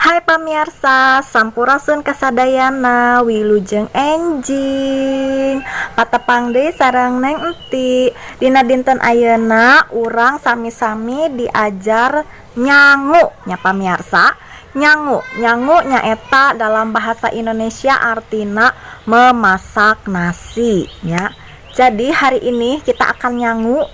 Hai pamirsa, sampurasun kasadayana wilujeng enjing patepang deui sareng Neng Enti. Dina dinten ayeuna urang sami-sami diajar nyangu nya pamirsa. Nyangu nyaeta dalam bahasa Indonesia artina memasak nasi nya. Jadi hari ini kita akan nyangu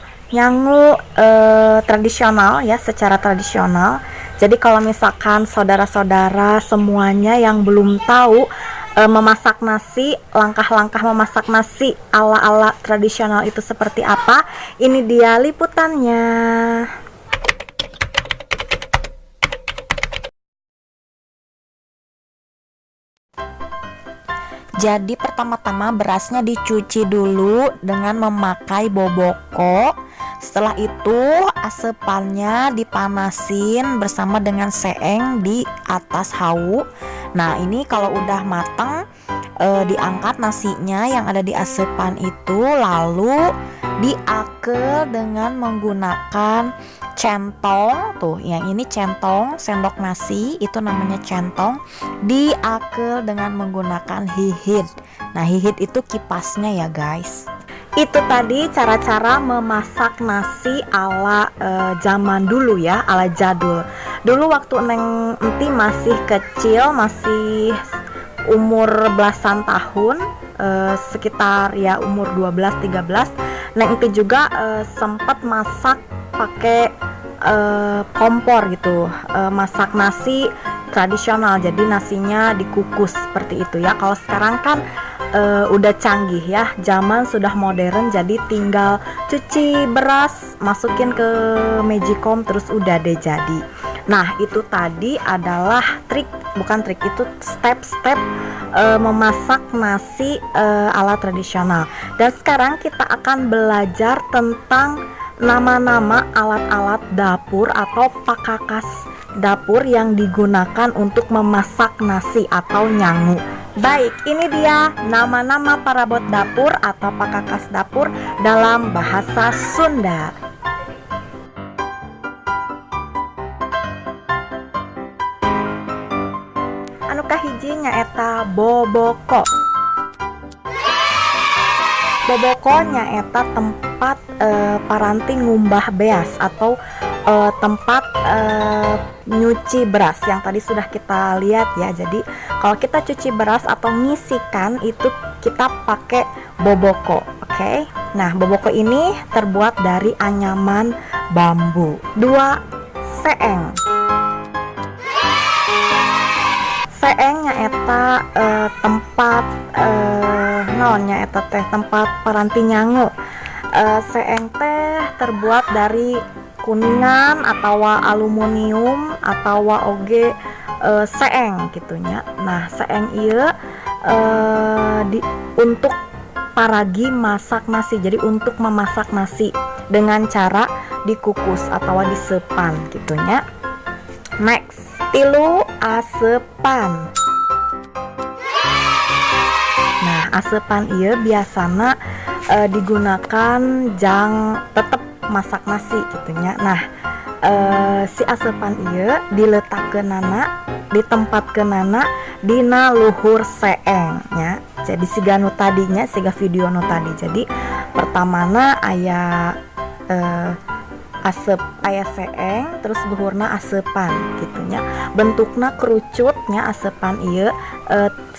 tradisional ya, secara tradisional. Jadi kalau misalkan saudara-saudara semuanya yang belum tahu memasak nasi, langkah-langkah memasak nasi ala-ala tradisional itu seperti apa, ini dia liputannya. Jadi pertama-tama berasnya dicuci dulu dengan memakai boboko. Setelah itu asepannya dipanasin bersama dengan seeng di atas hawu. Nah ini kalau udah matang diangkat nasinya yang ada di asepan itu, lalu diakel dengan menggunakan centong. Tuh yang ini centong, sendok nasi itu namanya centong, diakel dengan menggunakan hihit. Nah hihit itu kipasnya ya guys. Itu tadi cara-cara memasak nasi ala zaman dulu ya, ala jadul. Dulu waktu Neng Enti masih kecil, masih umur belasan tahun, sekitar ya umur 12-13, Neng Enti juga sempat masak pakai kompor gitu, masak nasi tradisional. Jadi nasinya dikukus seperti itu ya. Kalau sekarang kan udah canggih ya, zaman sudah modern, jadi tinggal cuci beras, masukin ke Magicom, terus udah deh jadi. Nah itu tadi adalah itu step-step memasak nasi ala tradisional. Dan sekarang kita akan belajar tentang nama-nama alat-alat dapur atau pakakas dapur yang digunakan untuk memasak nasi atau nyangu. Baik, ini dia nama-nama parabot dapur atau pakakas dapur dalam bahasa Sunda. Anu kahiji nyaeta boboko. Boboko nyaeta tempat paranti ngumbah beas atau tempat nyuci beras yang tadi sudah kita lihat ya. Jadi kalau kita cuci beras atau ngisikan itu kita pakai boboko, oke? Nah boboko ini terbuat dari anyaman bambu. 2. Seeng. Seeng nyaeta tempat tempat paranti nyangu. Seeng teh terbuat dari kuningan atau aluminium atau oge seeng gitunya. Nah seeng ieu untuk paragi masak nasi, jadi untuk memasak nasi dengan cara dikukus atau disepan gitunya. Next, 3. Asepan. Nah asepan ieu biasana digunakan jang tetep masak nasi gitunya. Nah si asepan ieu diletakkeunana, ditempatkeunana dina luhur seeng nya. Jadi siga nu tadinya, siga video nu tadi. Jadi pertamana aya aya seeng, terus luhurna asepan gitunya. Bentukna kerucutnya asepan ieu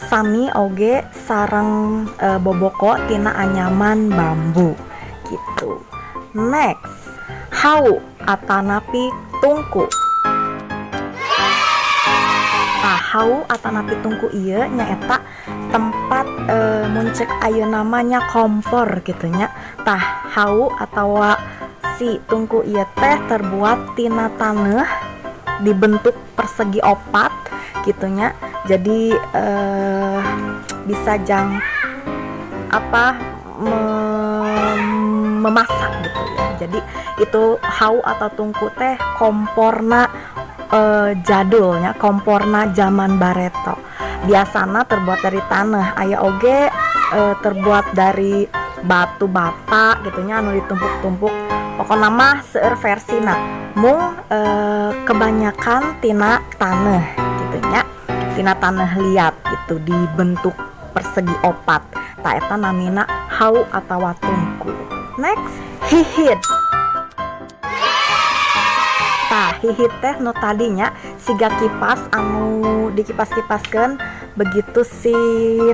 sami oge sareng boboko tina anyaman bambu gitu. Next, hawu atanapi tungku. Nah, hawu atanapi tungku ieu nyaeta tempat muncul ayeuna namanya kompor gitunya. Tah hawu atawa si tungku ieu teh terbuat tina taneuh dibentuk persegi opat gitunya. Jadi bisa jang memasak gitu ya. Jadi itu hawu atau tungku teh komporna jadulnya, komporna zaman bareto. Biasana terbuat dari tanah, aya oge terbuat dari batu bata gitunya anu ditumpuk-tumpuk. Pokokna mah seueur versina mung kebanyakan tina tanah gitu nya, tina tanah liat gitu dibentuk persegi opat. Ta eta namina hau atawa tungku. Next, hihit. Tah hihit teh nu tadinya siga kipas anu dikipas-kipaskeun begitu si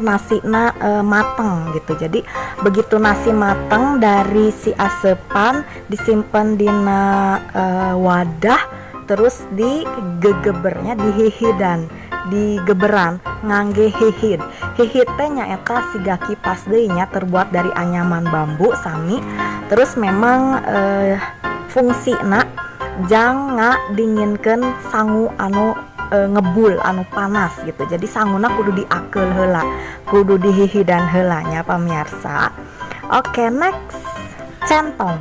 nasina mateng gitu. Jadi begitu nasi mateng dari si asepan disimpan dina wadah, terus digegebernya dihihidan, digeberan ngangge hihit. Hihit teh nyaeta siga kipas deui nya terbuat dari anyaman bambu sami. Terus memang fungsina jang dinginkeun sangu anu ngebul anu panas gitu. Jadi sanguna kudu diakeul heula, kudu dihihidan heula nya pamirsa. Oke, next, centong.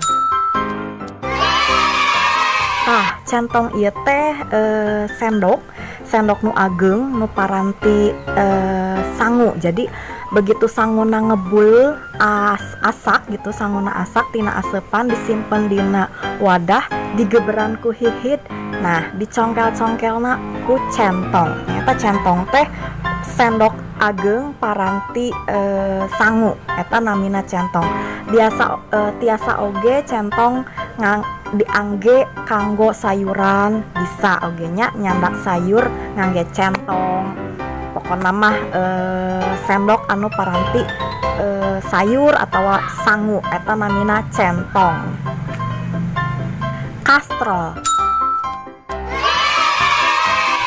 Centong ieu teh sendok nu ageng nu paranti sangu. Jadi begitu sanguna ngebul asak gitu, sanguna asak tina asepan disimpen dina wadah, digeberan ku hihit. Nah, dicongkel-congkelna ku centong. Eta centong teh sendok ageng paranti sangu. Eta namina centong. Tiasa oge centong diangge kanggo sayuran, bisa oge nya nyandak sayur ngangge centong. Pokona mah sendok anu paranti sayur atawa sangu eta namina centong. Kastrol.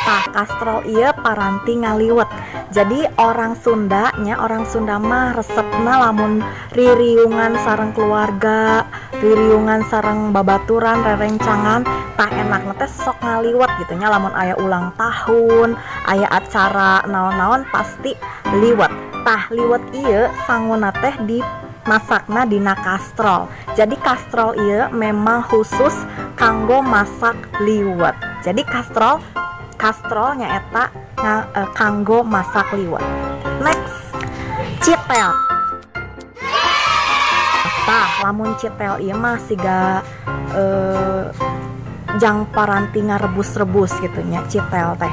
Kastrol ieu paranti ngaliwet. Jadi orang Sunda mah resepna lamun ririungan sareng keluarga, ririungan sareng babaturan, rerencangan, tah enakna teh sok ngaliwet gitu nya. Lamun aya ulang tahun, aya acara naon-naon pasti liwet. Tah liwet ieu sanguna teh dimasakna dina kastrol. Jadi kastrol ieu memang khusus kanggo masak liwet. Jadi kastrol nyaeta kanggo masak liwet. Next, citel. Lamun citel ieu mah siga jang paranti ngarebus-rebus gitu nya. Citel teh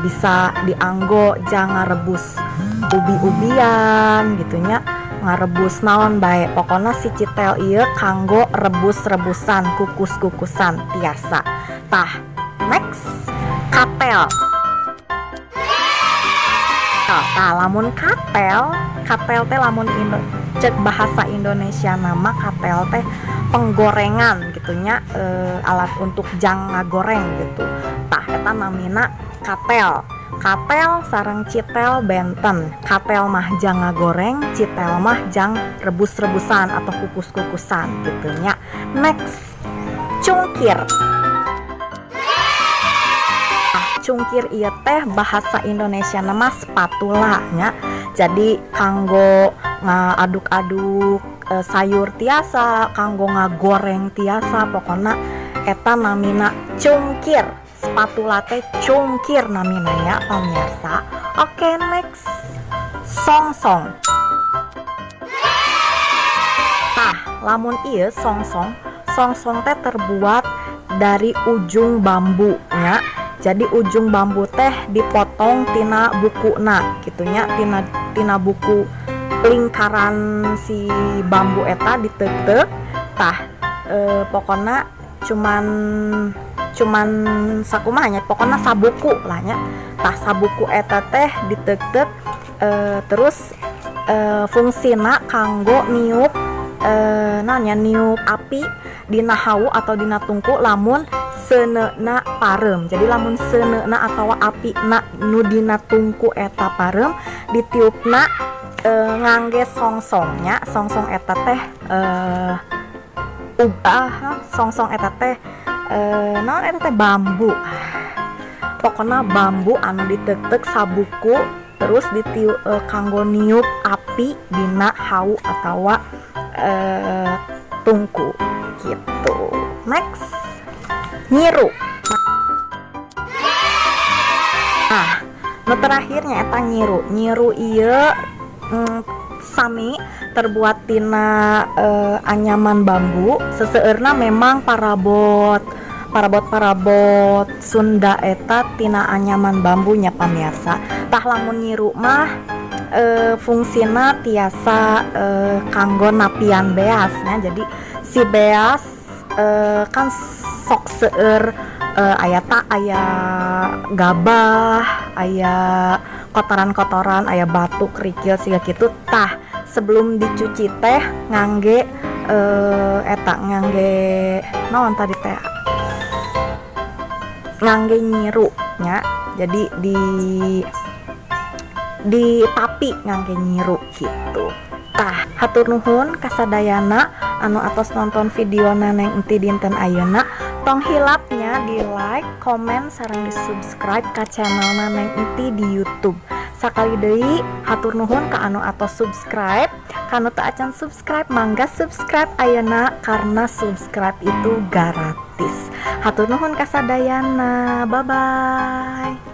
bisa dianggo jang ngarebus ubi-ubian gitu nya, ngarebus naon bae. Pokona si citel ieu kanggo rebus-rebusan, kukus-kukusan tiasa. Tah, next, katel. Lamun katel teh lamun cek bahasa Indonesia nama katel teh penggorengan gitunya, alat untuk jang ngagoreng gitu. Tah eta namina katel. Katel sareng citel benten. Katel mah jang ngagoreng, citel mah jang rebus-rebusan atau kukus-kukusan gitunya. Next, cungkir. Cungkir ieu teh bahasa Indonesia nama spatula nya. Jadi kanggo ngaduk-aduk sayur tiasa, kanggo ngagoreng tiasa, pokona eta namina cungkir. Spatula teh cungkir namina nya pamirsa. Oke, next, songsong. Lamun ieu songsong teh terbuat dari ujung bambu nya. Jadi ujung bambu teh dipotong tina bukuna gitunya, tina buku lingkaran si bambu eta diteuk-teuk. Tah pokona cuman sakumanya, pokona sabuku lah nya. Tah sabuku eta teh diteuk-teuk, terus fungsina kanggo niup niup api dina hau atau dina tungku lamun seuneuna parem. Jadi lamun seuneuna atawa apina nu dina tungku eta parem, ditiupna ngangge songsongnya. Songsong eta teh songsong eta teh naon eta teh bambu. Pokona bambu anu diteuk-teuk sabuku, terus ditiup kanggo niup api dina hau atawa tungku gitu. Next, nyiru. Nu terakhirnya eta nyiru. Nyiru ieu sami terbuat tina anyaman bambu. Seseueurna memang parabot parabot Sunda eta tina anyaman bambunya pamirsa. Tah lamun nyiru mah fungsina tiasa kanggo napian beasnya. Jadi si beas kan sok seueur aya gabah, aya kotoran-kotoran, aya batu kerikil siga kitu. Tah sebelum dicuci teh ngangge eta ngangge naon tadi teh ngangge nyiru nya. Jadi di tapi ngangge nyiru gitu. Tah hatur nuhun kasadayana anu atos nonton video Neneng Enti dinten ayeuna. Tong hilapnya di like, komen, sareng di subscribe ka channel Neneng Enti di YouTube. Sakali deui hatur nuhun ka anu atos subscribe, kanu teu acan subscribe mangga subscribe ayeuna karena subscribe itu gratis. Hatur nuhun kasadayana, bye bye.